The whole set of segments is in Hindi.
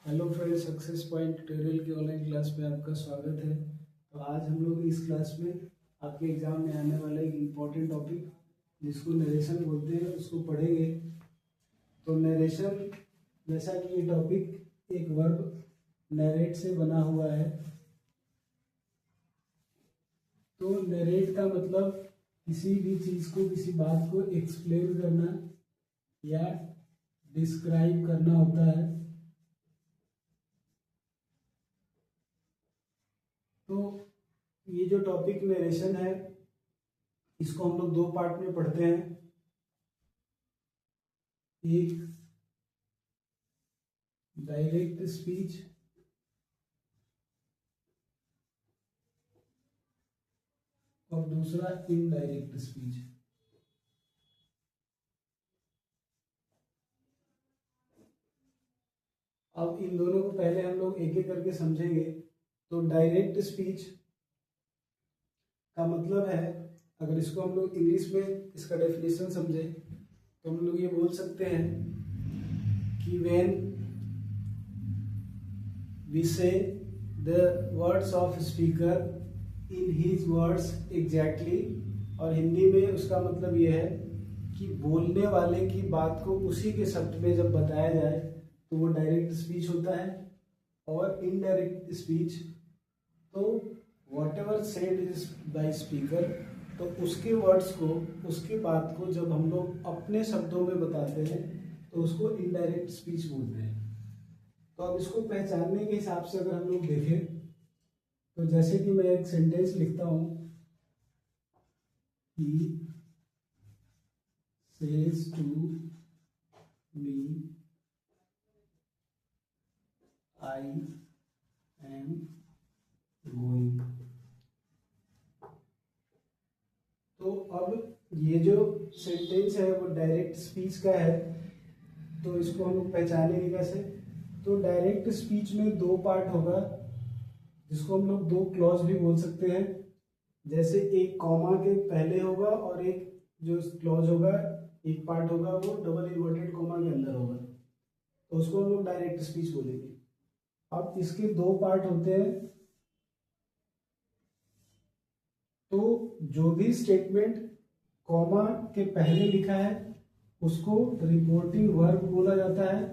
Hello friends, success point tutorial की ऑनलाइन क्लास में आपका स्वागत है। तो आज हम लोग इस क्लास में आपके एग्जाम में आने वाला एक इम्पॉर्टेंट टॉपिक जिसको नरेशन बोलते हैं उसको पढ़ेंगे। तो नरेशन, जैसा कि ये टॉपिक एक वर्ब नरेट से बना हुआ है, तो नरेट का मतलब किसी भी चीज़ को, किसी बात को एक्सप्लेन करना या डिस्क्राइब करना होता है। तो ये जो टॉपिक नरेशन है इसको हम लोग दो पार्ट में पढ़ते हैं। एक डायरेक्ट स्पीच और दूसरा इनडायरेक्ट स्पीच। अब इन दोनों को पहले हम लोग एक एक करके समझेंगे। तो डायरेक्ट स्पीच का मतलब है, अगर इसको हम लोग इंग्लिश में इसका डेफिनेशन समझे तो हम लोग ये बोल सकते हैं कि व्हेन वी से the words of speaker in his words exactly, और हिंदी में उसका मतलब ये है कि बोलने वाले की बात को उसी के शब्द में जब बताया जाए तो वो डायरेक्ट स्पीच होता है। और इनडायरेक्ट स्पीच तो what ever said is by speaker, तो उसके वर्ड्स को, उसकी बात को जब हम लोग अपने शब्दों में बताते हैं तो उसको इनडायरेक्ट स्पीच बोलते हैं। तो अब इसको पहचानने के हिसाब से अगर हम लोग देखें तो जैसे कि मैं एक सेंटेंस लिखता हूँ, he says to me I am going. तो अब ये जो सेंटेंस है वो डायरेक्ट स्पीच का है। तो इसको हम लोग पहचानेंगे कैसे? तो डायरेक्ट स्पीच में दो पार्ट होगा जिसको हम लोग दो क्लॉज भी बोल सकते हैं। जैसे एक कॉमा के पहले होगा और एक जो क्लॉज होगा, एक पार्ट होगा वो डबल इन्वर्टेड कॉमा के अंदर होगा, तो उसको हम लोग डायरेक्ट स्पीच बोलेंगे। अब इसके दो पार्ट होते हैं। तो जो भी स्टेटमेंट कॉमा के पहले लिखा है उसको रिपोर्टिंग वर्ब बोला जाता है,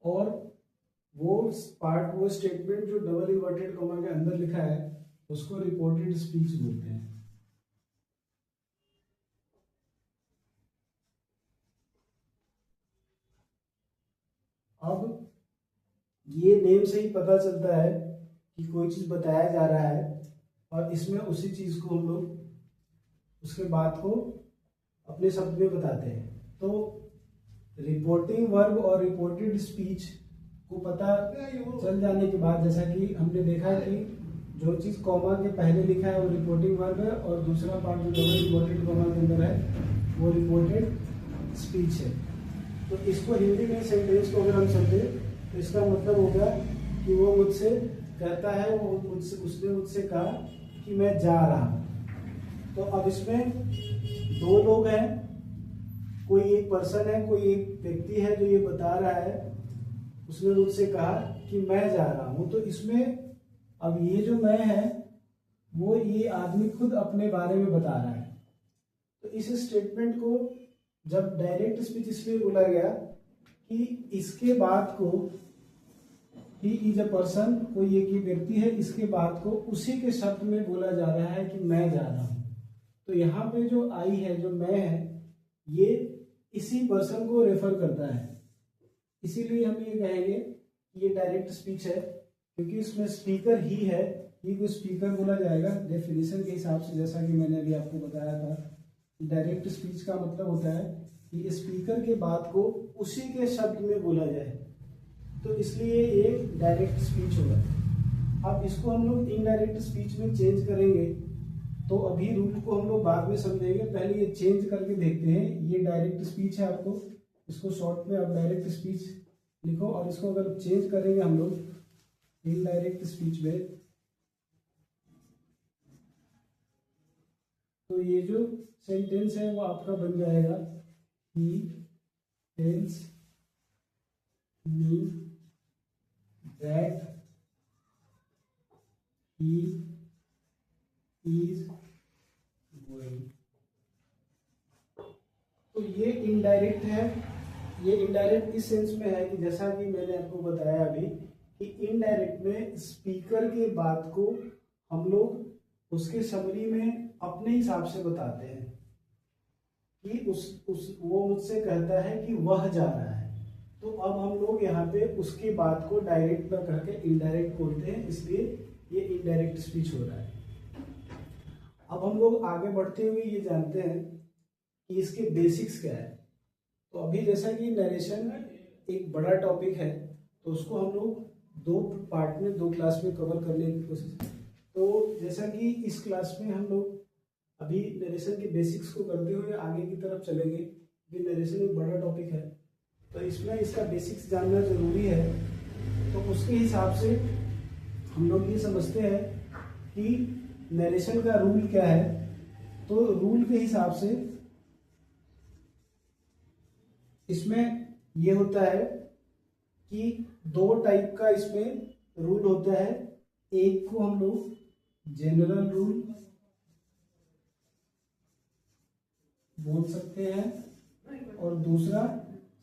और वो पार्ट, वो स्टेटमेंट जो डबल इन्वर्टेड कॉमा के अंदर लिखा है उसको रिपोर्टेड स्पीच बोलते हैं। अब ये नेम से ही पता चलता है कि कोई चीज बताया जा रहा है और इसमें उसी चीज को हम लोग उसके बाद को अपने शब्द में बताते हैं। तो रिपोर्टिंग वर्ब और रिपोर्टेड स्पीच को पता चल जाने के बाद, जैसा कि हमने देखा कि जो चीज कॉमा के पहले लिखा है वो रिपोर्टिंग वर्ब है और दूसरा पार्ट जो डबल इन्वर्टेड कॉमा के अंदर है वो रिपोर्टेड स्पीच है। तो इसको हिंदी में सेंटेंस को अगर हम समझे तो इसका मतलब होगा कि वो मुझसे कहता है, वो मुझसे, उसने मुझसे कहा कि मैं जा रहा हूं। तो अब इसमें दो लोग हैं, कोई एक पर्सन है, कोई एक व्यक्ति है जो ये बता रहा है, उसने मुझसे कहा कि मैं जा रहा हूं। तो इसमें अब ये जो मैं है वो ये आदमी खुद अपने बारे में बता रहा है। तो इस स्टेटमेंट को जब डायरेक्ट स्पीच इसलिए बोला गया कि इसके बाद को, ही इज अ पर्सन, कोई एक ही व्यक्ति है, इसके बाद को उसी के शब्द में बोला जा रहा है कि मैं जा रहा हूं। तो यहाँ पे जो आई है, जो मैं है, ये इसी पर्सन को रेफर करता है, इसीलिए हम ये कहेंगे कि ये डायरेक्ट स्पीच है, क्योंकि इसमें स्पीकर ही है, ही को स्पीकर बोला जाएगा डेफिनेशन के हिसाब से। जैसा कि मैंने अभी आपको बताया था, डायरेक्ट स्पीच का मतलब होता है कि स्पीकर के बाद को उसी के शब्द में बोला जाए, तो इसलिए ये डायरेक्ट स्पीच होगा। अब इसको हम लोग इनडायरेक्ट स्पीच में चेंज करेंगे, तो अभी रूल को हम लोग बाद में समझेंगे, पहले ये चेंज करके देखते हैं। ये डायरेक्ट स्पीच है, आपको इसको शॉर्ट में आप डायरेक्ट स्पीच लिखो, और इसको अगर चेंज करेंगे हम लोग इनडायरेक्ट स्पीच में, तो ये जो सेंटेंस है वो आपका बन जाएगा he tells me that he is going। तो ये इनडायरेक्ट है। ये इनडायरेक्ट इस सेंस में है कि जैसा कि मैंने आपको बताया अभी कि इनडायरेक्ट में स्पीकर के बात को हम लोग उसके समरी में अपने हिसाब से बताते हैं कि वो मुझसे कहता है कि वह जा रहा है, तो अब हम लोग यहाँ पे उसके बात को डायरेक्ट ना कह के इनडायरेक्ट बोलते हैं, इसलिए ये इनडायरेक्ट स्पीच हो रहा है। अब हम लोग आगे बढ़ते हुए ये जानते हैं कि इसके बेसिक्स क्या है। तो अभी जैसा कि नरेशन एक बड़ा टॉपिक है, तो उसको हम लोग दो पार्ट में, दो क्लास में कवर करने की कोशिश। तो जैसा कि इस क्लास में हम लोग अभी नरेशन के बेसिक्स को करते हुए आगे की तरफ चलेंगे, क्योंकि नरेशन एक बड़ा टॉपिक है, तो इसमें इसका बेसिक्स जानना जरूरी है। तो उसके हिसाब से हम लोग ये समझते हैं कि नरेशन का रूल क्या है। तो रूल के हिसाब से इसमें ये होता है कि दो टाइप का इसमें रूल होता है। एक को हम लोग जनरल रूल बोल सकते हैं और दूसरा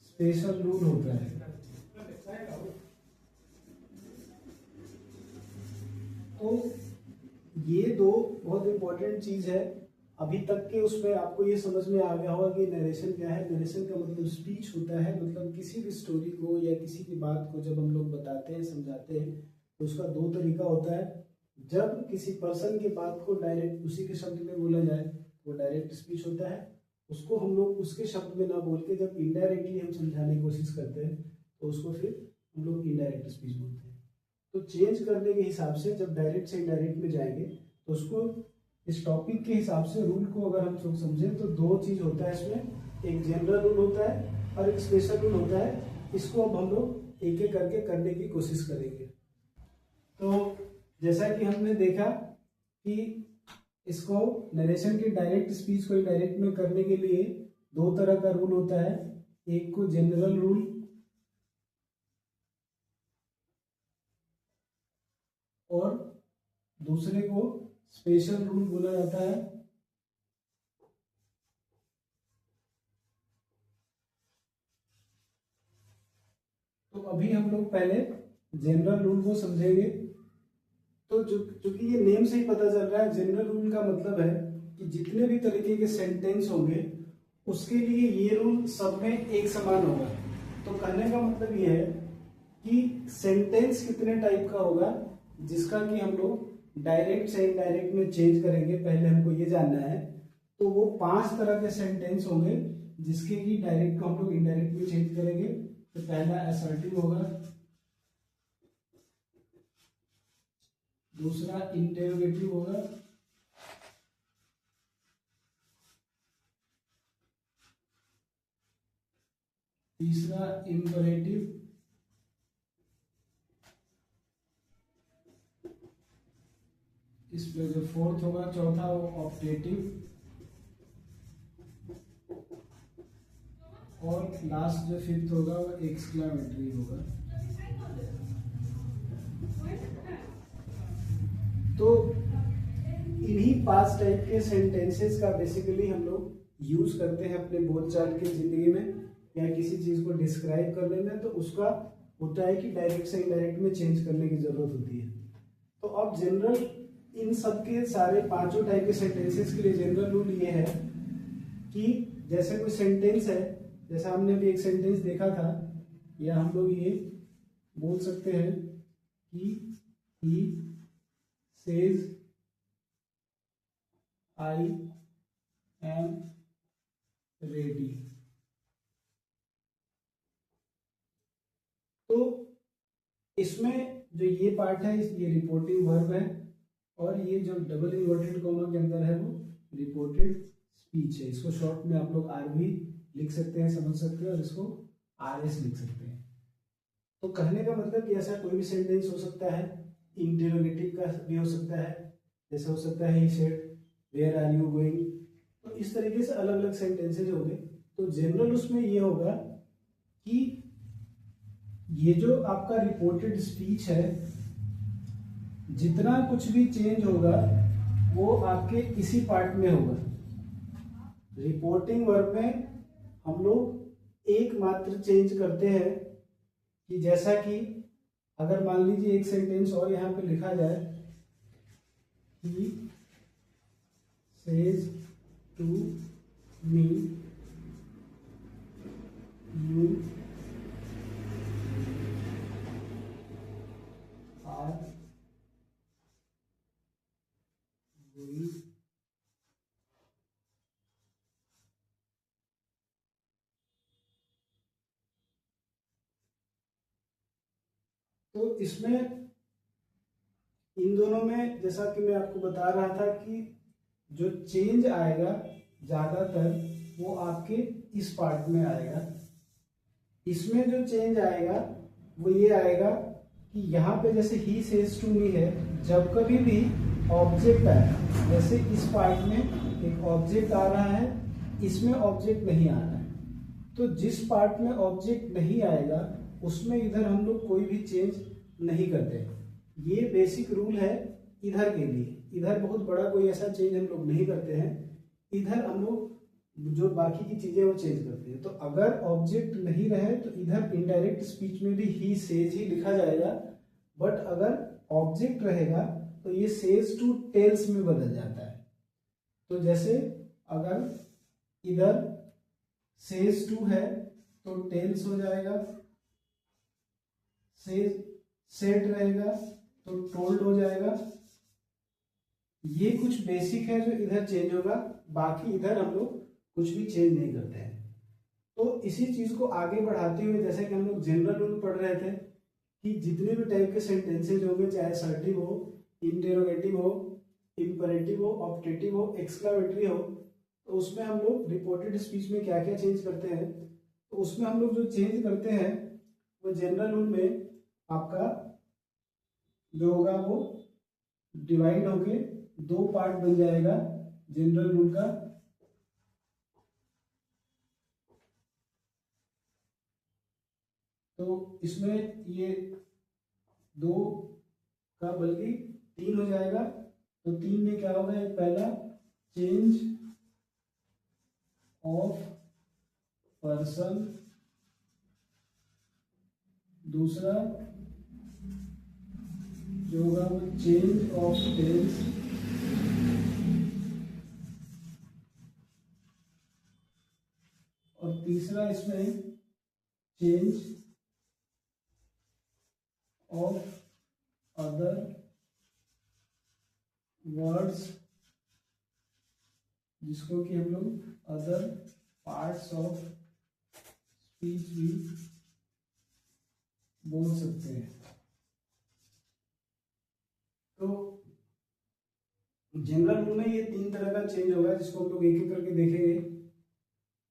स्पेशल रूल होता है। तो ये दो बहुत इंपॉर्टेंट चीज है। अभी तक के उसमें आपको ये समझ में आ गया होगा कि नरेशन क्या है। नरेशन का मतलब स्पीच होता है, मतलब किसी भी स्टोरी को या किसी की बात को जब हम लोग बताते हैं, समझाते हैं, तो उसका दो तरीका होता है। जब किसी पर्सन की बात को डायरेक्ट उसी के शब्द में बोला जाए वो डायरेक्ट स्पीच होता है। उसको हम लोग उसके शब्द में ना बोल के जब इनडायरेक्टली हम समझाने की कोशिश करते हैं तो उसको फिर हम लोग इनडायरेक्ट स्पीच बोलते हैं। तो चेंज करने के हिसाब से जब डायरेक्ट से इनडायरेक्ट में जाएंगे तो उसको इस टॉपिक के हिसाब से रूल को अगर हम लोग समझें तो दो चीज होता है इसमें, एक जनरल रूल होता है और एक स्पेशल रूल होता है। इसको अब हम लोग एक एक करके करने की कोशिश करेंगे। तो जैसा कि हमने देखा कि इसको नरेशन की डायरेक्ट स्पीच को इनडायरेक्ट में करने के लिए दो तरह का रूल होता है। एक को जनरल रूल और दूसरे को स्पेशल रूल बोला जाता है। तो अभी हम लोग पहले जनरल रूल को समझेंगे। तो चूंकि ये नेम से ही पता चल रहा है, जनरल रूल का मतलब है कि जितने भी तरीके के सेंटेंस होंगे उसके लिए ये रूल सब में एक समान होगा। तो कहने का मतलब ये है कि सेंटेंस कितने टाइप का होगा जिसका कि हम लोग डायरेक्ट से इनडायरेक्ट में चेंज करेंगे, पहले हमको ये जानना है। तो वो 5 तरह के सेंटेंस होंगे जिसके कि डायरेक्ट को हम लोग इनडायरेक्ट में चेंज करेंगे। तो पहला असर्टिव होगा, दूसरा इंटरोगेटिव होगा, तीसरा इंपरेटिव, इसमें जो फोर्थ होगा चौथा वो ऑप्टेटिव, और लास्ट जो फिफ्थ होगा वो एक्सक्लेमेटरी होगा। तो इन्हीं 5 टाइप के सेंटेंसेस का बेसिकली हम लोग यूज करते हैं अपने बोलचाल की जिंदगी में या किसी चीज को डिस्क्राइब करने में। तो उसका होता है कि डायरेक्ट से इनडायरेक्ट में चेंज करने की जरूरत होती है। तो अब जनरल इन सब के सारे 5 टाइप के सेंटेंसेस के लिए जनरल रूल ये है कि जैसे कोई सेंटेंस है, जैसा हमने अभी एक सेंटेंस देखा था, या हम लोग ये बोल सकते हैं कि he says I am ready। तो इसमें जो ये पार्ट है ये रिपोर्टिंग वर्ब है और ये जो डबल इन्वर्टेड कॉमा के अंदर है वो रिपोर्टेड स्पीच है। इसको शॉर्ट में आप लोग आर भी लिख सकते हैं, समझ सकते हैं, और इसको आर एस लिख सकते हैं। तो कहने का मतलब कि ऐसा कोई भी सेंटेंस हो सकता है, इंटरोगेटिव का भी हो सकता है, जैसे हो सकता है he said where are you going. तो इस तरीके से अलग अलग सेंटेंसेज होंगे। तो जनरल उसमें ये होगा कि ये जो आपका रिपोर्टेड स्पीच है, जितना कुछ भी चेंज होगा वो आपके इसी पार्ट में होगा। रिपोर्टिंग वर्ब में हम लोग एकमात्र चेंज करते हैं कि जैसा कि अगर मान लीजिए एक सेंटेंस और यहाँ पे लिखा जाए, he says to me you are going तो इसमें इन दोनों में जैसा कि मैं आपको बता रहा था कि जो चेंज आएगा ज्यादातर वो आपके इस पार्ट में आएगा। इसमें जो चेंज आएगा वो ये आएगा कि यहाँ पे जैसे ही सेज टू मी है, जब कभी भी ऑब्जेक्ट आएगा, जैसे इस पार्ट में एक ऑब्जेक्ट आ रहा है, इसमें ऑब्जेक्ट नहीं आ रहा है, तो जिस पार्ट में ऑब्जेक्ट नहीं आएगा उसमें इधर हम लोग कोई भी चेंज नहीं करते। ये बेसिक रूल है इधर के लिए। इधर बहुत बड़ा कोई ऐसा चेंज हम लोग नहीं करते हैं, इधर हम लोग जो बाकी की चीजें वो चेंज करते हैं। तो अगर ऑब्जेक्ट नहीं रहे तो इधर इनडायरेक्ट स्पीच में भी ही सेज ही लिखा जाएगा, बट अगर ऑब्जेक्ट रहेगा तो ये सेज टू टेल्स में बदल जाता है। तो जैसे अगर इधर सेज टू है तो टेल्स हो जाएगा, सेड रहेगा तो टोल्ड हो जाएगा। ये कुछ बेसिक है जो इधर चेंज होगा, बाकी इधर हम लोग कुछ भी चेंज नहीं करते हैं। तो इसी चीज को आगे बढ़ाते हुए जैसे कि हम लोग जनरल रूल पढ़ रहे थे कि जितने भी टाइप के सेंटेंसेज होंगे, चाहे असर्टिव हो, इंटेरोगेटिव हो, इंपरेटिव हो, ऑप्टेटिव हो, एक्सक्लामेटरी हो, तो उसमें हम लोग रिपोर्टेड स्पीच में क्या क्या चेंज करते हैं। तो उसमें हम लोग जो चेंज करते हैं वो जनरल रूल में आपका जो होगा वो डिवाइड होके दो पार्ट बन जाएगा जनरल रूल का। तो इसमें ये दो का बल्कि तीन हो जाएगा। तो तीन में क्या होगा, एक पहला चेंज ऑफ पर्सन, दूसरा जो होगा वो चेंज ऑफ टेल्स, और तीसरा इसमें चेंज ऑफ अदर वर्ड्स, जिसको कि हम लोग अदर पार्ट्स ऑफ स्पीच भी बोल सकते हैं। तो जनरल रूल में ये तीन तरह का चेंज होगा जिसको हम लोग एक एक करके देखेंगे।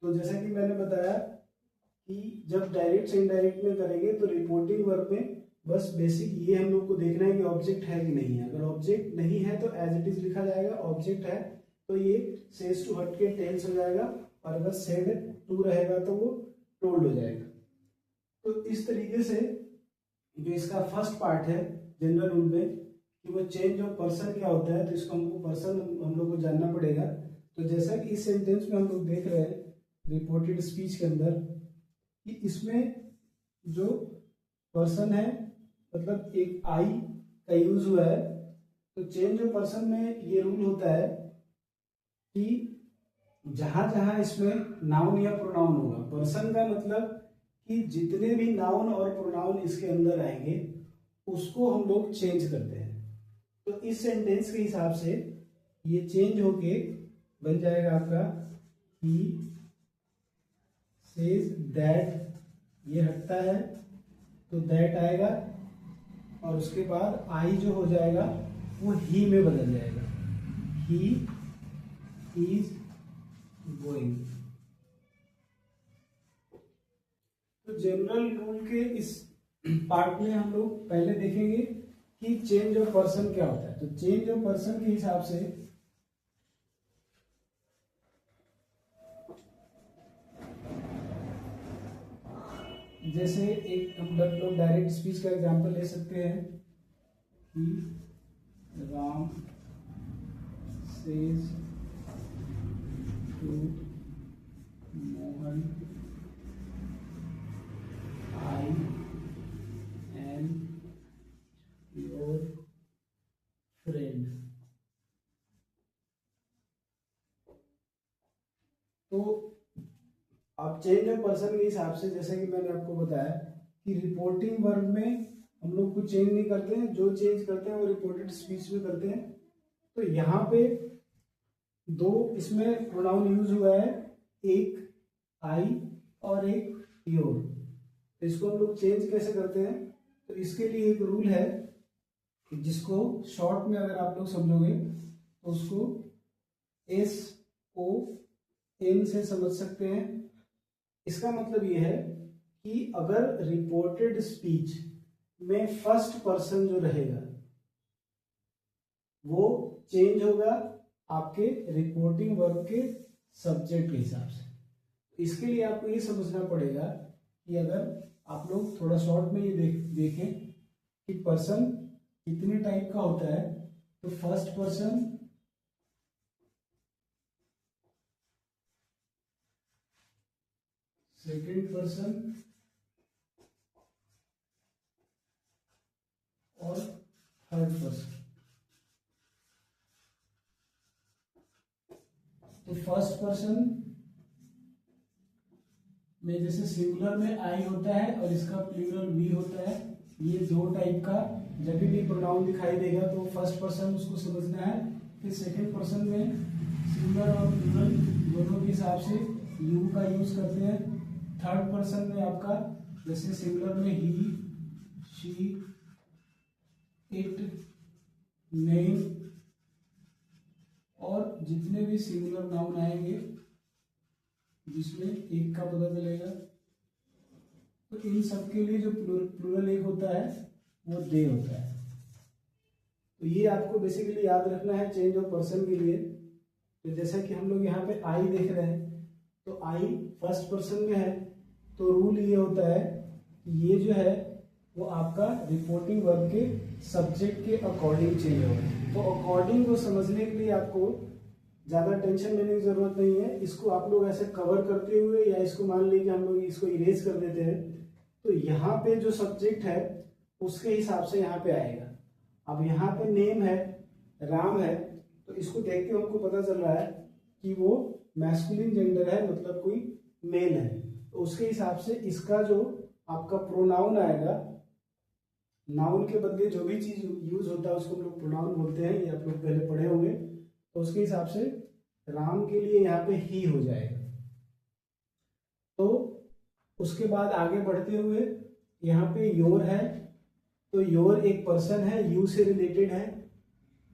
तो जैसा कि मैंने बताया कि जब डायरेक्ट से इनडायरेक्ट में करेंगे तो रिपोर्टिंग वर्ब में बस बेसिक ये हम लोग को देखना है कि ऑब्जेक्ट है कि नहीं है। अगर ऑब्जेक्ट नहीं है तो एज इट इज लिखा जाएगा, ऑब्जेक्ट है तो ये सेज टू हट के टेल्स हो जाएगा, और अगर सेड टू रहेगा तो वो टोल्ड हो जाएगा। तो इस तरीके से जो इसका फर्स्ट पार्ट है जनरल रूल में कि वो चेंज ऑफ पर्सन क्या होता है, तो इसको हमको पर्सन हम लोग को जानना पड़ेगा। तो जैसा कि इस सेंटेंस में हम लोग देख रहे हैं रिपोर्टेड स्पीच के अंदर कि इसमें जो पर्सन है मतलब एक आई का यूज हुआ है। तो चेंज ऑफ पर्सन में ये रूल होता है कि जहां जहां इसमें नाउन या प्रोनाउन होगा, पर्सन का मतलब कि जितने भी नाउन और प्रोनाउन इसके अंदर आएंगे उसको हम लोग चेंज करते हैं। तो इस सेंटेंस के हिसाब से ये चेंज होके बन जाएगा आपका ही सेज दैट, ये हटता है तो दैट आएगा, और उसके बाद आई जो हो जाएगा वो ही में बदल जाएगा, ही इज गोइंग। तो जनरल रूल के इस पार्ट में हम लोग पहले देखेंगे कि चेंज ऑफ पर्सन क्या होता है। तो चेंज ऑफ पर्सन के हिसाब से जैसे एक हम लोग डायरेक्ट स्पीच का एग्जांपल ले सकते हैं कि Ram says to Mohan I am your friend. तो आप चेंज ऑफ पर्सन के हिसाब से, जैसे कि मैंने आपको बताया कि रिपोर्टिंग वर्ब में हम लोग कुछ चेंज नहीं करते हैं, जो चेंज करते हैं वो रिपोर्टेड स्पीच में करते हैं। तो यहाँ पे दो इसमें प्रोनाउन यूज हुआ है, एक आई और एक योर। तो इसको हम लोग चेंज कैसे करते हैं, तो इसके लिए एक रूल है कि जिसको शॉर्ट में अगर आप लोग समझोगे तो उसको SON से समझ सकते हैं। इसका मतलब ये है कि अगर रिपोर्टेड स्पीच में फर्स्ट पर्सन जो रहेगा वो चेंज होगा आपके रिपोर्टिंग वर्ब के सब्जेक्ट के हिसाब से। इसके लिए आपको ये समझना पड़ेगा कि अगर आप लोग थोड़ा शॉर्ट में ये देखें कि पर्सन कितने टाइप का होता है, तो फर्स्ट पर्सन, सेकेंड पर्सन और थर्ड पर्सन। तो फर्स्ट पर्सन में जैसे सिंगुलर में आई होता है और इसका प्लूरल वी होता है, ये दो टाइप का जब भी प्रोनाउन दिखाई देगा तो फर्स्ट पर्सन उसको समझना है। फिर सेकेंड पर्सन में सिंगुलर और प्लूरल दोनों के हिसाब से यू का यूज करते हैं। थर्ड पर्सन में आपका जैसे सिंगुलर में ही, शी, इट, नेम और जितने भी सिंगुलर नाउन आएंगे जिसमें एक का पता चलेगा, तो इन सब के लिए जो प्लूरल एक होता है वो दे होता है। तो ये आपको बेसिकली याद रखना है चेंज ऑफ पर्सन के लिए। तो जैसा कि हम लोग यहाँ पे आई देख रहे हैं, तो आई फर्स्ट पर्सन में है, तो रूल ये होता है कि ये जो है वो आपका रिपोर्टिंग वर्ब के सब्जेक्ट के अकॉर्डिंग चेंज होगा। तो अकॉर्डिंग को समझने के लिए आपको ज़्यादा टेंशन लेने की जरूरत नहीं है। इसको आप लोग ऐसे कवर करते हुए या इसको मान लीजिए हम लोग इसको इरेज कर देते हैं, तो यहाँ पे जो सब्जेक्ट है उसके हिसाब से यहाँ पे आएगा। अब यहाँ पे नेम है, राम है, तो इसको देख के हमको पता चल रहा है कि वो मैस्कुलिन जेंडर है, मतलब कोई मेल है। तो उसके हिसाब से इसका जो आपका प्रोनाउन आएगा, नाउन के बदले जो भी चीज यूज होता है उसको हम लोग प्रोनाउन बोलते हैं, ये आप लोग पहले पढ़े होंगे। तो उसके हिसाब से राम के लिए यहाँ पे ही हो जाएगा। तो उसके बाद आगे बढ़ते हुए यहाँ पे योर है, तो योर एक पर्सन है, यू से रिलेटेड है,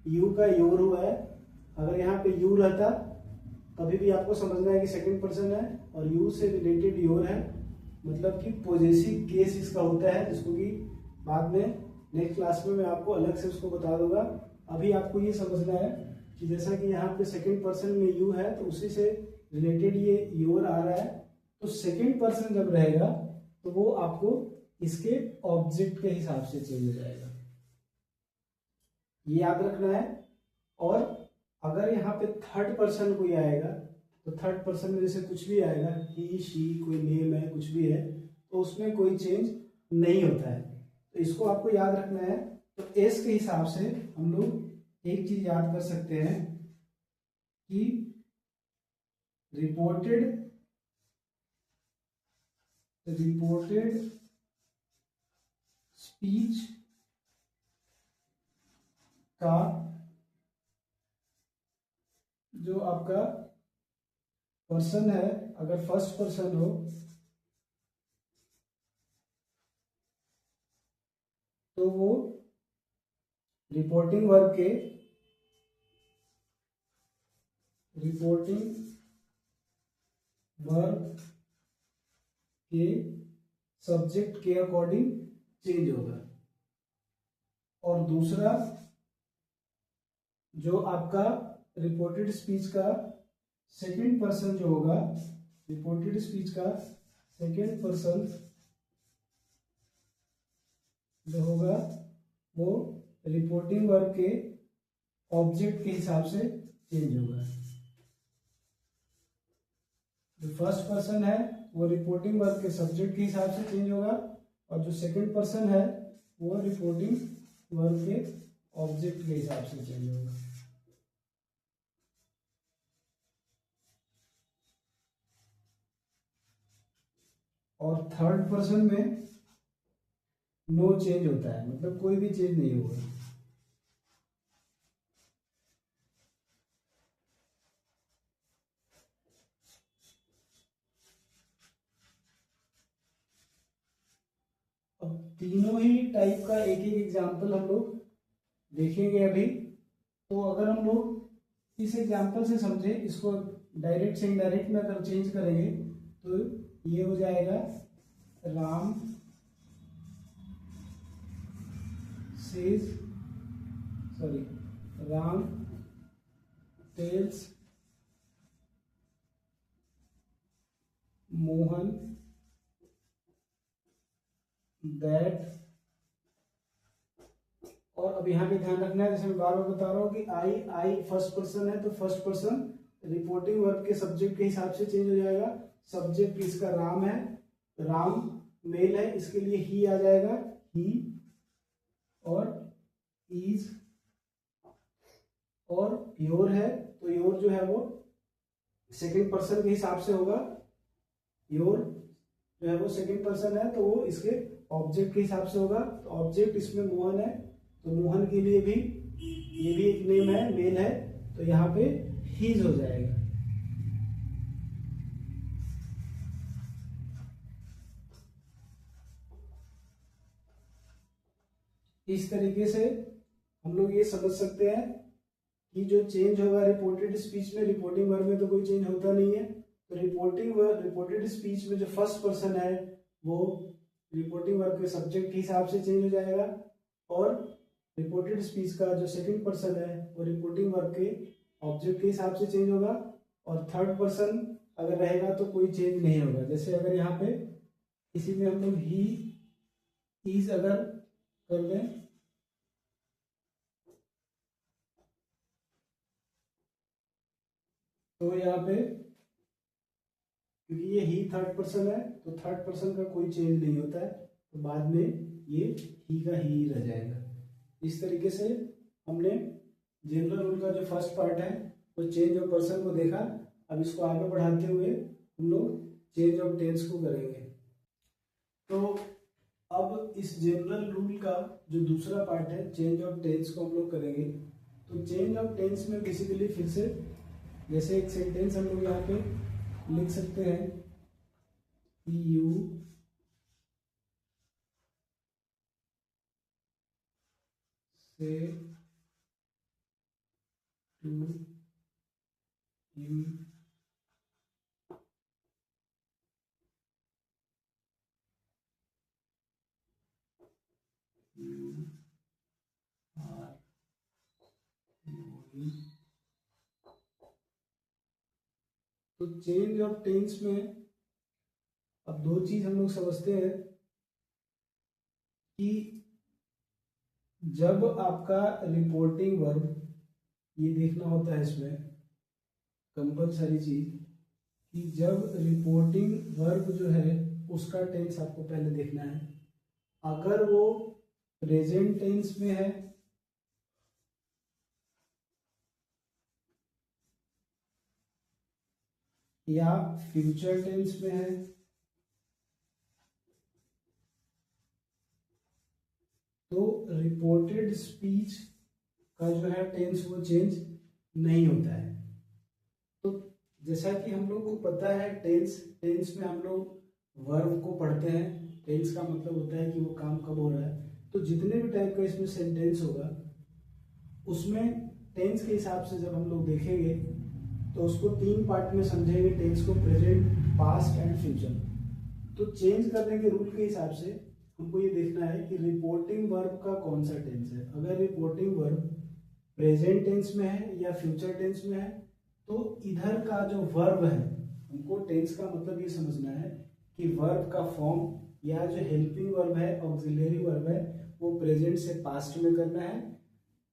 यू का योर हुआ है। अगर यहाँ पे यू रहता कभी भी आपको समझना है कि सेकंड पर्सन है और यू से रिलेटेड योर है, मतलब कि पॉजेसिव केस इसका होता है, जिसको कि बाद में नेक्स्ट क्लास में मैं आपको अलग से उसको बता दूंगा। अभी आपको ये समझना है कि जैसा कि यहाँ पे सेकंड पर्सन में यू है तो उसी से रिलेटेड ये योर आ रहा है, तो सेकंड पर्सन जब रहेगा तो वो आपको इसके ऑब्जेक्ट के हिसाब से चेंज हो जाएगा, ये याद रखना है। और अगर यहाँ पे थर्ड पर्सन कोई आएगा तो थर्ड पर्सन में जैसे कुछ भी आएगा, ही, शी, कोई नेम है, कुछ भी है, तो उसमें कोई चेंज नहीं होता है। तो इसको आपको याद रखना है। तो एस के हिसाब से हम लोग एक चीज याद कर सकते हैं कि रिपोर्टेड स्पीच का जो आपका पर्सन है, अगर फर्स्ट पर्सन हो तो वो रिपोर्टिंग वर्ब के सब्जेक्ट के अकॉर्डिंग चेंज होगा। और दूसरा जो आपका रिपोर्टेड स्पीच का सेकंड पर्सन जो होगा, रिपोर्टेड स्पीच का सेकंड पर्सन जो होगा वो रिपोर्टिंग वर्ब के ऑब्जेक्ट के हिसाब से चेंज होगा। जो फर्स्ट पर्सन है वो रिपोर्टिंग वर्ब के सब्जेक्ट के हिसाब से चेंज होगा, और जो सेकंड पर्सन है वो रिपोर्टिंग वर्ब के ऑब्जेक्ट के हिसाब से चेंज होगा। और थर्ड पर्सन में नो चेंज होता है, मतलब कोई भी चेंज नहीं होगा। अब तीनों ही टाइप का एक एक एग्जाम्पल हम लोग देखेंगे अभी। तो अगर हम लोग इस एग्जाम्पल से समझे, इसको डायरेक्ट से इनडायरेक्ट में अगर चेंज करेंगे तो ये हो जाएगा राम राम टेल्स मोहन दैट। और अब यहाँ पे ध्यान रखना है, जैसे मैं बार बार बता रहा हूँ कि आई फर्स्ट पर्सन है, तो फर्स्ट पर्सन रिपोर्टिंग वर्ब के सब्जेक्ट के हिसाब से चेंज हो जाएगा। सब्जेक्ट इसका राम है, राम मेल है, इसके लिए ही आ जाएगा, ही। और इज और योर है, तो योर जो है वो सेकंड पर्सन के हिसाब से होगा। योर जो है वो सेकंड पर्सन है, तो वो इसके ऑब्जेक्ट के हिसाब से होगा। तो ऑब्जेक्ट इसमें मोहन है, तो मोहन के लिए भी ये भी एक नेम है, मेल है, तो यहाँ पे हीज हो जाएगा। इस तरीके से हम लोग ये समझ सकते हैं कि जो चेंज होगा रिपोर्टेड स्पीच में, रिपोर्टिंग वर्ब में तो कोई चेंज होता नहीं है। तो रिपोर्टेड स्पीच में जो फर्स्ट पर्सन है वो रिपोर्टिंग वर्ब के सब्जेक्ट के हिसाब से चेंज हो जाएगा, और रिपोर्टेड स्पीच का जो सेकंड पर्सन है वो रिपोर्टिंग वर्ब के ऑब्जेक्ट के हिसाब से चेंज होगा। और थर्ड पर्सन अगर रहेगा तो कोई चेंज नहीं होगा। जैसे अगर यहाँ पे किसी में हम लोग ही इज अगर कर लें, तो यहाँ पे क्योंकि ये ही थर्ड पर्सन है तो थर्ड पर्सन का कोई चेंज नहीं होता है, तो बाद में ये ही का ही रह जाएगा। इस तरीके से हमने जनरल रूल का जो फर्स्ट पार्ट है वो चेंज ऑफ पर्सन को देखा। अब इसको आगे बढ़ाते हुए हम लोग चेंज ऑफ टेंस को करेंगे। तो अब इस जनरल रूल का जो दूसरा पार्ट है चेंज ऑफ टेंस को हम लोग करेंगे। तो चेंज ऑफ टेंस में बेसिकली फिर से जैसे एक सेंटेंस हम लोग यहाँ पे लिख सकते हैं कि you say to him you are going. तो चेंज ऑफ टेंस में अब दो चीज हम लोग समझते हैं कि जब आपका रिपोर्टिंग वर्ब, ये देखना होता है इसमें कंपलसरी चीज कि जब रिपोर्टिंग वर्ब जो है उसका टेंस आपको पहले देखना है। अगर वो प्रेजेंट टेंस में है या फ्यूचर टेंस में है, तो रिपोर्टेड स्पीच का जो है टेंस वो चेंज नहीं होता है। तो जैसा कि हम लोग को पता है टेंस में हम लोग वर्ब को पढ़ते हैं। टेंस का मतलब होता है कि वो काम कब हो रहा है। तो जितने भी टाइप का इसमें सेंटेंस होगा उसमें टेंस के हिसाब से जब हम लोग देखेंगे तो उसको तीन पार्ट में समझेंगे टेंस को, प्रेजेंट, पास्ट एंड फ्यूचर। तो चेंज करने के रूल के हिसाब से हमको ये देखना है कि रिपोर्टिंग वर्ब का कौन सा टेंस है। अगर रिपोर्टिंग वर्ब प्रेजेंट टेंस में है या फ्यूचर टेंस में है तो इधर का जो वर्ब है, हमको टेंस का मतलब ये समझना है कि वर्ब का फॉर्म या जो हेल्पिंग वर्ब है, ऑक्सिलरी वर्ब है, वो प्रेजेंट से पास्ट में करना है।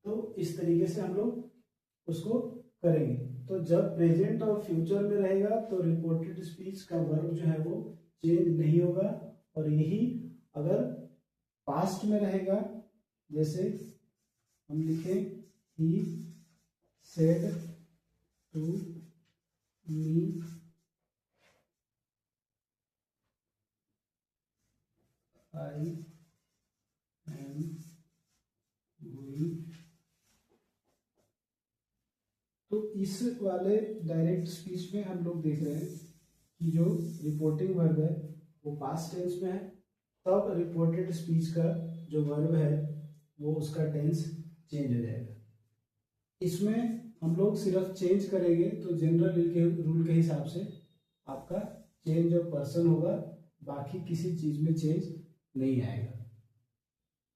तो इस तरीके से हम लोग उसको करेंगे। तो जब प्रेजेंट और फ्यूचर में रहेगा तो रिपोर्टेड स्पीच का वर्ब जो है वो चेंज नहीं होगा। और यही अगर पास्ट में रहेगा, जैसे हम लिखें he said to me I am going, तो इस वाले डायरेक्ट स्पीच में हम लोग देख रहे हैं कि जो रिपोर्टिंग वर्ब है वो पास्ट टेंस में है, तब रिपोर्टेड स्पीच का जो वर्ब है वो उसका टेंस चेंज हो जाएगा। इसमें हम लोग सिर्फ चेंज करेंगे तो जनरल रूल के हिसाब से आपका चेंज ऑफ पर्सन होगा, बाकी किसी चीज में चेंज नहीं आएगा।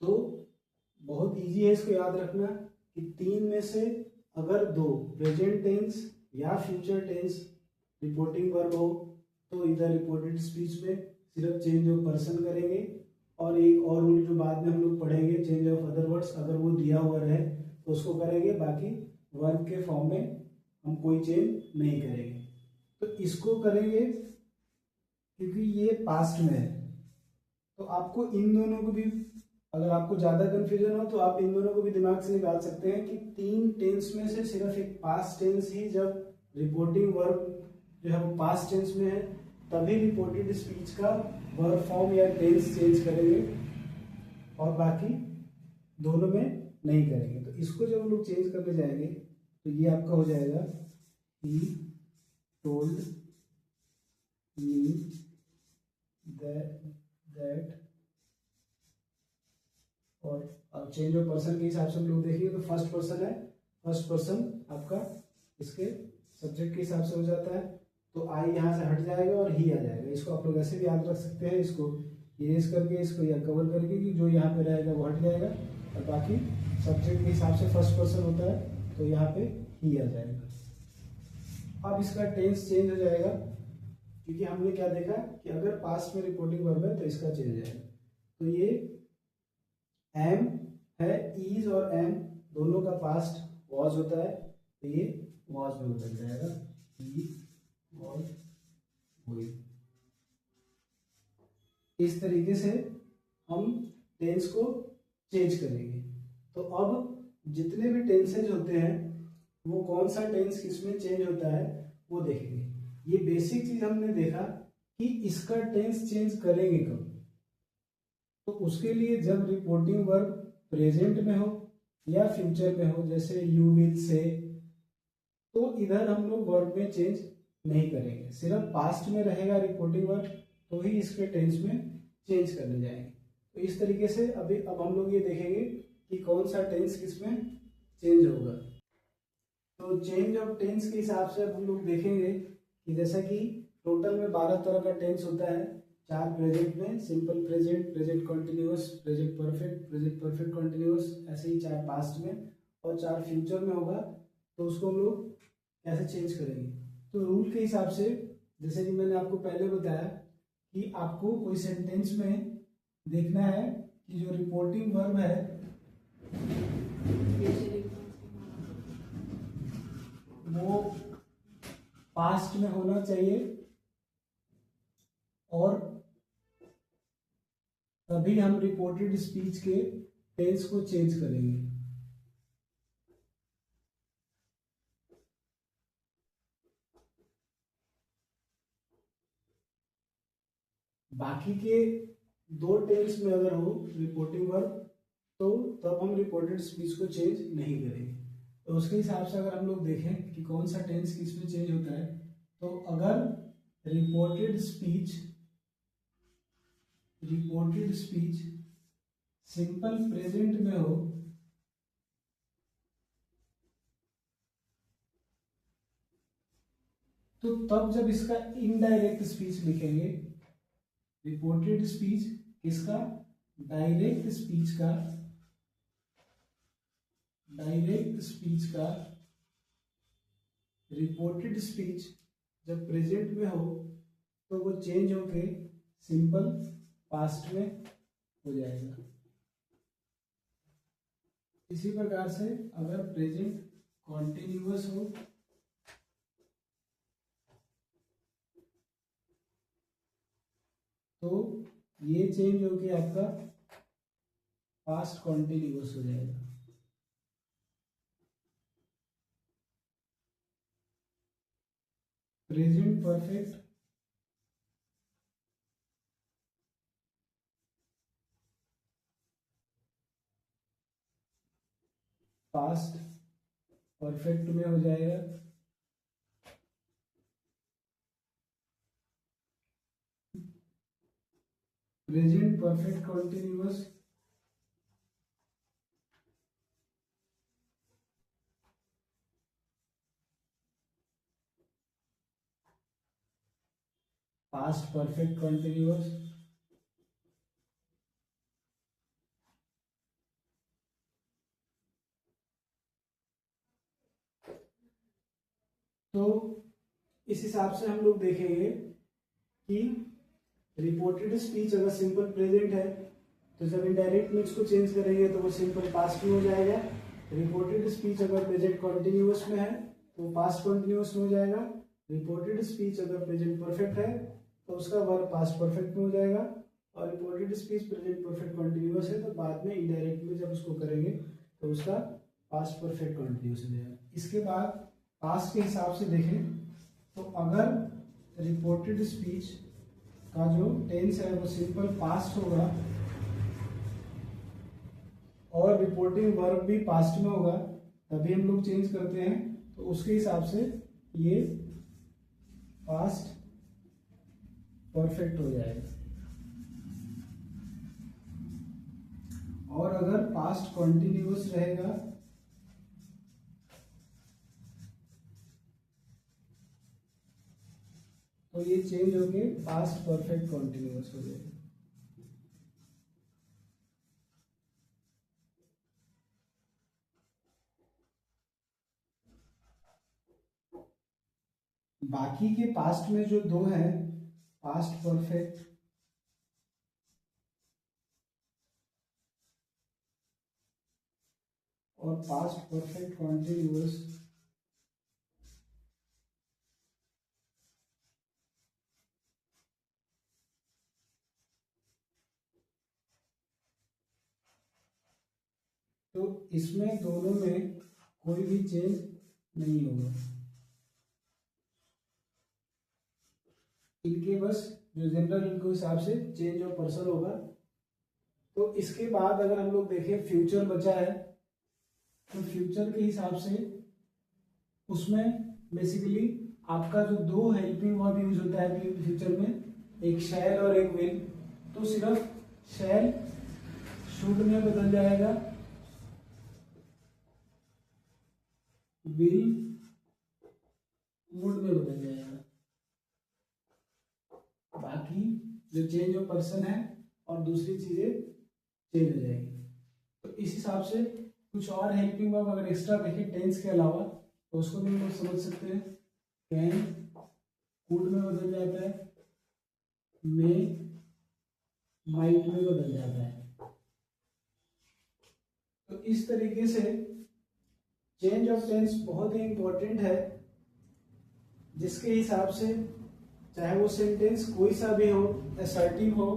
तो बहुत इजी है इसको याद रखना कि तीन में से अगर दो प्रेजेंट टेंस या फ्यूचर टेंस रिपोर्टिंग वर्ब हो तो इधर रिपोर्टेड स्पीच में सिर्फ चेंज ऑफ पर्सन करेंगे, और एक और रूल जो बाद में हम लोग पढ़ेंगे, चेंज ऑफ अदर वर्ड्स, अगर वो दिया हुआ रहे तो उसको करेंगे, बाकी वर्ब के फॉर्म में हम कोई चेंज नहीं करेंगे। तो इसको करेंगे क्योंकि ये पास्ट में है, तो आपको इन दोनों को भी, अगर आपको ज्यादा कंफ्यूजन हो तो आप इन दोनों को भी दिमाग से निकाल सकते हैं कि तीन टेंस में से सिर्फ एक पास्ट टेंस ही जब रिपोर्टिंग वर्ब जो है वो पास्ट टेंस में है तभी रिपोर्टेड स्पीच का वर्ब फॉर्म या टेंस चेंज करेंगे, और बाकी दोनों में नहीं करेंगे। तो इसको जब हम लोग चेंज करने जाएंगे तो ये आपका हो जाएगा ही टोल्ड मी दैट, और अब चेंज ऑफ पर्सन के हिसाब से हम लोग देखेंगे तो फर्स्ट पर्सन है, फर्स्ट पर्सन आपका इसके सब्जेक्ट के हिसाब से हो जाता है, तो आई यहाँ से हट जाएगा और ही आ जाएगा। इसको आप लोग ऐसे भी याद रख सकते हैं, इसको इरेज करके इसको या कवर करके कि जो यहाँ पे रहेगा वो हट जाएगा, और बाकी सब्जेक्ट के हिसाब से फर्स्ट पर्सन होता है तो यहाँ पे ही आ जाएगा। अब इसका टेंस चेंज हो जाएगा क्योंकि हमने क्या देखा कि अगर पास्ट में रिपोर्टिंग वर्ब है तो इसका चेंज हो जाएगा। तो ये एम है, इज और एम दोनों का पास्ट वॉज होता है, तो ये वॉज में बदल जाएगा, ही वॉज गोइंग। इस तरीके से हम टेंस को चेंज करेंगे। तो अब जितने भी टेंसेज होते हैं वो कौन सा टेंस किसमें चेंज होता है वो देखेंगे। ये बेसिक चीज हमने देखा कि इसका टेंस चेंज करेंगे कब, तो उसके लिए जब रिपोर्टिंग वर्ब प्रेजेंट में हो या फ्यूचर में हो, जैसे यू विल से, तो इधर हम लोग वर्ब में चेंज नहीं करेंगे, सिर्फ पास्ट में रहेगा रिपोर्टिंग वर्ब तो ही इसके टेंस में चेंज करने जाएंगे। तो इस तरीके से अब हम लोग ये देखेंगे कि कौन सा टेंस किसमें चेंज होगा। तो चेंज ऑफ टेंस के हिसाब से अब हम लोग देखेंगे कि जैसा कि टोटल में 12 तरह का टेंस होता है, 4 प्रेजेंट में, simple present, present continuous, present perfect continuous, ऐसे ही 4 पास्ट में और 4 फ्यूचर में होगा। तो उसको हम लोग कैसे चेंज करेंगे, तो रूल के हिसाब से जैसे कि मैंने आपको पहले बताया कि आपको कोई सेंटेंस में देखना है कि जो रिपोर्टिंग वर्ब है वो पास्ट में होना चाहिए, और तभी हम रिपोर्टेड स्पीच के टेंस को चेंज करेंगे। बाकी के 2 टेंस में अगर हो रिपोर्टिंग वर्ब तो तब हम रिपोर्टेड स्पीच को चेंज नहीं करेंगे। तो उसके हिसाब से अगर हम लोग देखें कि कौन सा टेंस किस में चेंज होता है, तो अगर रिपोर्टेड स्पीच सिंपल प्रेजेंट में हो तो तब जब इसका इनडायरेक्ट स्पीच लिखेंगे, रिपोर्टेड स्पीच किसका, डायरेक्ट स्पीच का रिपोर्टेड स्पीच जब प्रेजेंट में हो तो वो चेंज होके सिंपल पास्ट में हो जाएगा। इसी प्रकार से अगर प्रेजेंट कॉन्टिन्यूअस हो तो ये चेंज होके आपका पास्ट कॉन्टिन्यूअस हो जाएगा। प्रेजेंट परफेक्ट पास्ट परफेक्ट में हो जाएगा। Present perfect continuous past perfect continuous तो इस हिसाब से हम लोग देखेंगे कि रिपोर्टेड स्पीच अगर सिंपल प्रेजेंट है तो जब इनडायरेक्ट में इसको चेंज करेंगे तो वो सिंपल पास्ट में हो जाएगा। रिपोर्टेड स्पीच अगर प्रेजेंट कॉन्टिन्यूअस में है तो पास्ट कॉन्टिन्यूअस में हो जाएगा। रिपोर्टेड स्पीच अगर प्रेजेंट परफेक्ट है तो उसका वर्ब पास्ट परफेक्ट में हो जाएगा। और reported speech present perfect continuous है तो बाद में इनडायरेक्ट में जब उसको करेंगे तो उसका पास्ट परफेक्ट कॉन्टिन्यूअस हो जाएगा। इसके बाद पास्ट के हिसाब से देखें तो अगर रिपोर्टेड स्पीच का जो टेंस है वो सिंपल पास्ट होगा और रिपोर्टिंग वर्ब भी पास्ट में होगा तभी हम लोग चेंज करते हैं, तो उसके हिसाब से ये पास्ट परफेक्ट हो जाएगा। और अगर पास्ट कॉन्टिन्यूअस रहेगा तो ये चेंज होके पास्ट परफेक्ट कॉन्टिन्यूअस हो जाएगा। बाकी के पास्ट में जो दो हैं, पास्ट परफेक्ट और पास्ट परफेक्ट कॉन्टिन्यूअस, तो इसमें दोनों में कोई भी चेंज नहीं होगा। इनके बस जो जनरल इनको हिसाब से चेंज ऑफ पर्सन होगा। तो इसके बाद अगर हम लोग देखें फ्यूचर बचा है तो फ्यूचर के हिसाब से उसमें बेसिकली आपका जो दो हेल्पिंग वर्ब यूज होता है फ्यूचर में, एक शैल और एक विल, तो सिर्फ शैल शुड में बदल जाएगा, विल वुड में बदल जाएगा। बाकी जो चेंज ऑफ पर्सन है और दूसरी चीजें चेंज हो जाएगी। तो इस हिसाब से कुछ और हेल्पिंग वर्ब अगर एक्स्ट्रा देखें टेंस के अलावा तो उसको भी हम लोग समझ सकते हैं। कैन कुड में बदल जाता है, मे माइट में बदल जाता है। तो इस तरीके से चेंज ऑफ टेंस बहुत ही इंपॉर्टेंट है, जिसके हिसाब से चाहे वो सेंटेंस कोई सा भी हो, असर्टिव हो,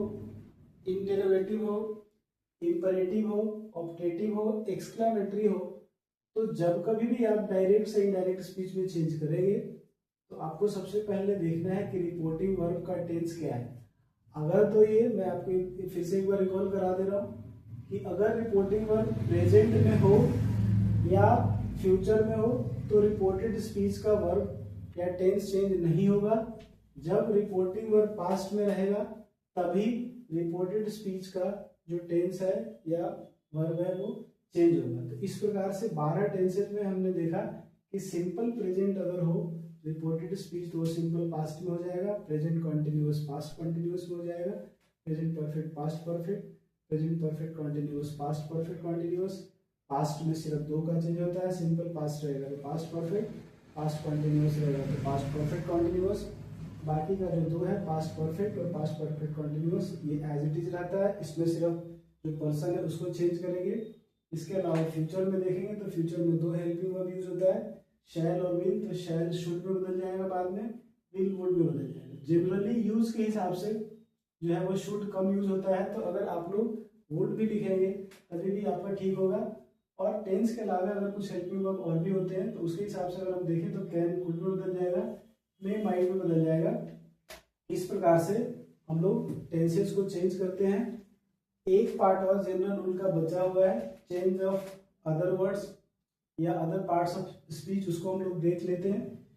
इंटेरोगेटिव हो, इंपरेटिव हो, ऑप्टेटिव हो, एक्सक्लेमेटरी हो, तो जब कभी भी आप डायरेक्ट से इनडायरेक्ट स्पीच में चेंज करेंगे तो आपको सबसे पहले देखना है कि रिपोर्टिंग वर्ब का टेंस क्या है। अगर तो ये मैं आपको फिर से एक बार रिकॉल करा दे रहा हूँ कि अगर रिपोर्टिंग वर्ब प्रेजेंट में हो या फ्यूचर में हो तो रिपोर्टेड स्पीच का वर्ब या टेंस चेंज नहीं होगा। जब रिपोर्टिंग वर्ब पास्ट में रहेगा तभी रिपोर्टेड स्पीच का जो टेंस है या वर्ब है वो चेंज होगा। तो इस प्रकार से 12 टेंसेस में हमने देखा कि सिंपल प्रेजेंट अगर हो रिपोर्टेड स्पीच तो वो सिंपल पास्ट में हो जाएगा, प्रेजेंट कॉन्टिन्यूअस पास्ट कॉन्टिन्यूअस में हो जाएगा, present perfect past perfect, present perfect continuous past perfect continuous. Past में सिर्फ दो का चेंज होता है, सिंपल पास्ट रहेगा तो पास्ट परफेक्ट, पास्ट कॉन्टिन्यूअस रहेगा तो पास्ट परफेक्ट कॉन्टिन्यूअस। बाकी का जो दो है पास्ट परफेक्ट और पास्ट परफेक्ट कंटिन्यूअस, ये एज इट इज रहता है। इसमें सिर्फ जो पर्सन है उसको चेंज करेंगे। इसके अलावा फ्यूचर में देखेंगे तो फ्यूचर में दो हेल्पिंग वर्ब यूज होता है, शैल और विल। तो शैल शुड में बदल जाएगा, बाद में विल वुड में बदल जाएगा। जनरली यूज के हिसाब से जो है वो शुड कम यूज होता है, तो अगर आप लोग वुड भी लिखेंगे तभी भी आपका ठीक होगा। और टेंस के अलावा अगर कुछ हेल्पिंग वर्ब और भी होते हैं तो उसके हिसाब से अगर हम देखें तो कैन कुड में बदल जाएगा, में माइट में बदल जाएगा। इस प्रकार से हम लोग टेंसेस को चेंज करते हैं। एक पार्ट और जनरल रूल का बचा हुआ है, चेंज ऑफ अदर वर्ड्स या अदर पार्ट्स ऑफ स्पीच, उसको हम लोग देख लेते हैं।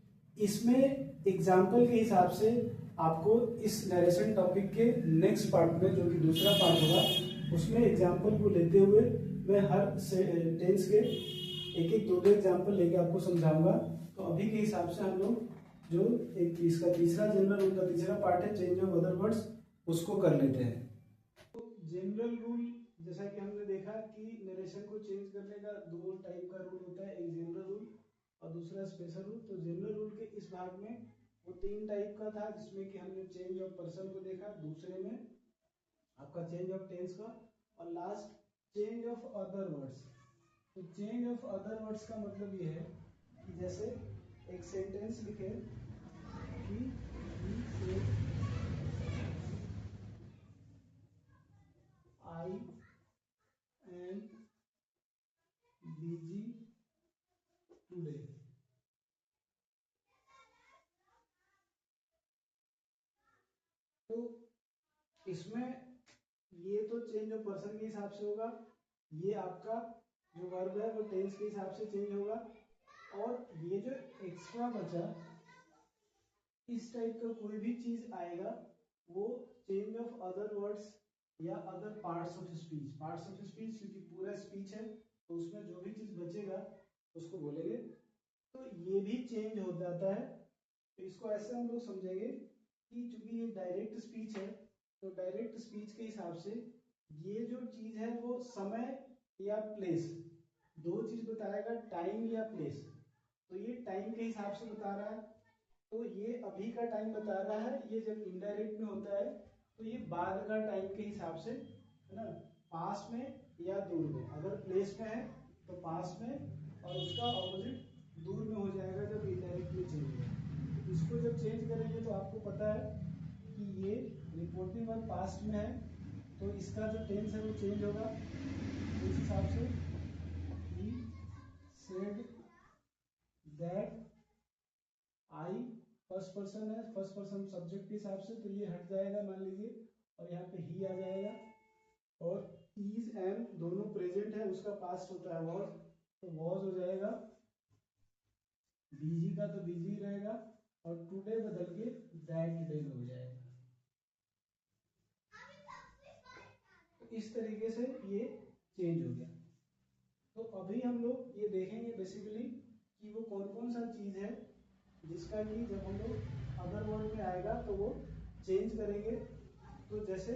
इसमें एग्जाम्पल के हिसाब से आपको इस नरेशन टॉपिक के नेक्स्ट पार्ट में, जो कि दूसरा पार्ट होगा, उसमें एग्जाम्पल को लेते हुए मैं हर टेंस के एक एक दो दो एग्जाम्पल लेके आपको समझाऊंगा। तो अभी के हिसाब से हम लोग जो एक इसका तीसरा जनरल रूल का तीसरा पार्ट है, चेंज ऑफ अदर वर्ड्स, उसको कर लेते हैं। तो जनरल रूल जैसा कि हमने देखा कि नरेशन को चेंज करने का दो टाइप का रूल होता है, एक जनरल रूल और दूसरा स्पेशल रूल। तो जनरल रूल के इस भाग में वो तीन टाइप का था, जिसमें कि हमने चेंज ऑफ पर्सन को देखा, दूसरे में आपका चेंज ऑफ टेंस का, और last change of other words. तो चेंज ऑफ अदर वर्ड्स का मतलब ये है कि जैसे एक सेंटेंस लिखे कि he said I am busy today। तो इसमें ये तो चेंज ऑफ पर्सन के हिसाब से होगा, ये आपका जो वर्ब है वो टेंस के हिसाब से चेंज होगा, और ये जो एक्स्ट्रा बचा इस टाइप का कोई भी चीज आएगा वो चेंज ऑफ अदर वर्ड्स या other parts of speech. Parts of speech क्योंकि पूरा स्पीच है तो उसमें जो भी चीज बचेगा उसको बोलेंगे, तो ये भी चेंज हो जाता है। तो इसको ऐसे हम लोग समझेंगे कि चूंकि ये डायरेक्ट स्पीच है तो डायरेक्ट स्पीच के हिसाब से ये जो चीज है वो समय या प्लेस, दो चीज बताएगा, टाइम या प्लेस। तो ये टाइम के हिसाब से बता रहा है, तो ये अभी का टाइम बता रहा है। ये जब इनडायरेक्ट में होता है तो ये बाद का टाइम के हिसाब से, है ना, पास में या दूर में। अगर प्लेस में है तो पास में, और उसका ऑपोजिट दूर में हो जाएगा जब इनडायरेक्ट में चेंज होगा। इसको जब चेंज करेंगे तो आपको पता है कि ये रिपोर्टिंग वर्ब पास्ट में है तो इसका जो टेंस है वो चेंज होगा। इस हिसाब से he said that I, first person है, फर्स्ट पर्सन सब्जेक्ट के हिसाब से, तो ये हट जाएगा मान लीजिए, और यहाँ पे ही आ जाएगा। और इज एम दोनों प्रेजेंट है, उसका पास्ट होता है वॉज, तो वॉज हो जाएगा, बीजी का तो बीजी रहेगा, और टुडे बदल के दैट डे में हो जाएगा। तो इस तरीके से ये चेंज हो गया। तो अभी हम लोग ये देखेंगे बेसिकली कि वो कौन कौन सा चीज है जिसका कि जब हम लोग अदर वर्ड में आएगा तो वो चेंज करेंगे। तो जैसे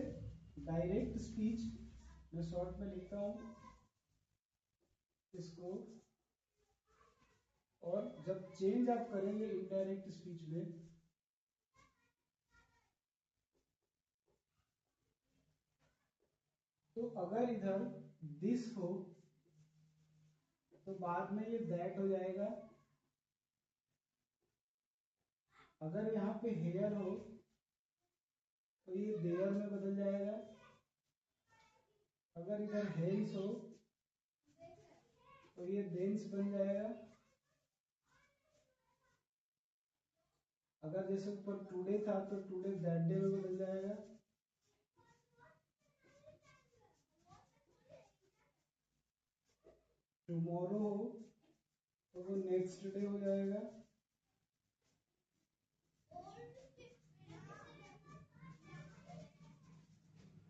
डायरेक्ट स्पीच, मैं शॉर्ट में लिखता हूं इसको, और जब चेंज आप करेंगे इनडायरेक्ट स्पीच में तो अगर इधर दिस हो तो बाद में ये दैट हो जाएगा। अगर यहाँ पे हेयर हो तो ये देयर में बदल जाएगा। अगर इधर हेल्स हो तो ये देंस बन जाएगा। अगर जैसे ऊपर टुडे था तो टुडे दैट डे में बदल जाएगा। टुमारो हो तो वो नेक्स्ट डे हो जाएगा।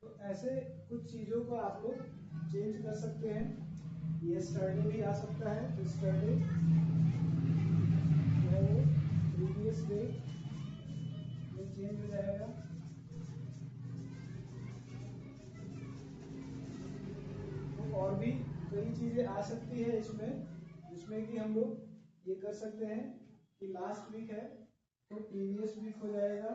तो ऐसे कुछ चीजों को आप लोग चेंज कर सकते हैं। यस्टरडे भी आ सकता है, तो यस्टरडे जो है वो प्रीवियस डे में चेंज हो जाएगा। तो और भी कई चीजें आ सकती है इसमें, जिसमें कि हम लोग ये कर सकते हैं कि लास्ट वीक है तो टीवीएस वीक हो जाएगा।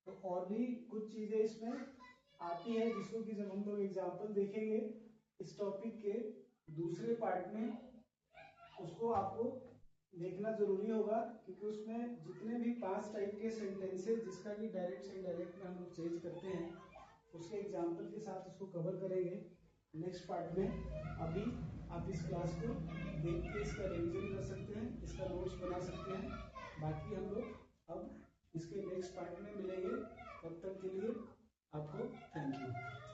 तो और भी कुछ चीजें इसमें आती है जिसको कि जब हम लोग एग्जाम्पल देखेंगे इस टॉपिक के दूसरे पार्ट में, उसको आपको देखना जरूरी होगा, क्योंकि उसमें जितने भी 5 टाइप के सेंटेंसेस जिसका कि डायरेक्ट से इनडायरेक्ट में हम लोग चेंज करते हैं, उसके एग्जाम्पल के साथ उसको कवर करेंगे नेक्स्ट पार्ट में। अभी आप इस क्लास को देख के इसका रिवीजन कर सकते हैं, इसका नोट्स बना सकते हैं। बाकी हम लोग अब इसके नेक्स्ट पार्ट में मिलेंगे। तब तक के लिए आपको थैंक यू।